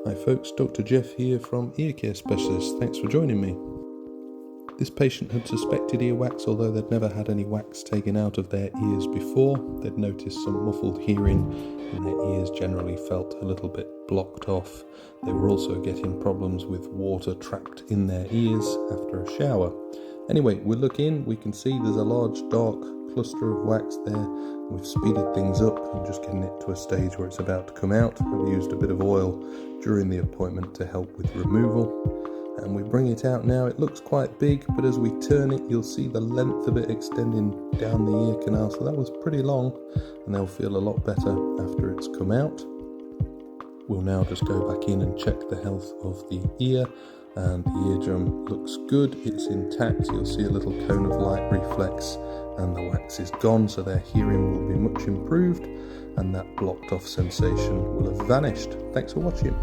Hi folks, Dr. Jeff here from Ear Care Specialist. Thanks for joining me. This patient had suspected earwax, although they'd never had any wax taken out of their ears before. They'd noticed some muffled hearing and their ears generally felt a little bit blocked off. They were also getting problems with water trapped in their ears after a shower. Anyway, we look in, we can see there's a large dark cluster of wax there. We've speeded things up and just getting it to a stage where it's about to come out. I've used a bit of oil during the appointment to help with removal. And we bring it out now. It looks quite big, but as we turn it, you'll see the length of it extending down the ear canal. So that was pretty long, and they'll feel a lot better after it's come out. We'll now just go back in and check the health of the ear, and the eardrum looks good. It's intact. You'll see a little cone of light reflex, and the wax is gone, so their hearing will be much improved, and that blocked off sensation will have vanished. Thanks for watching.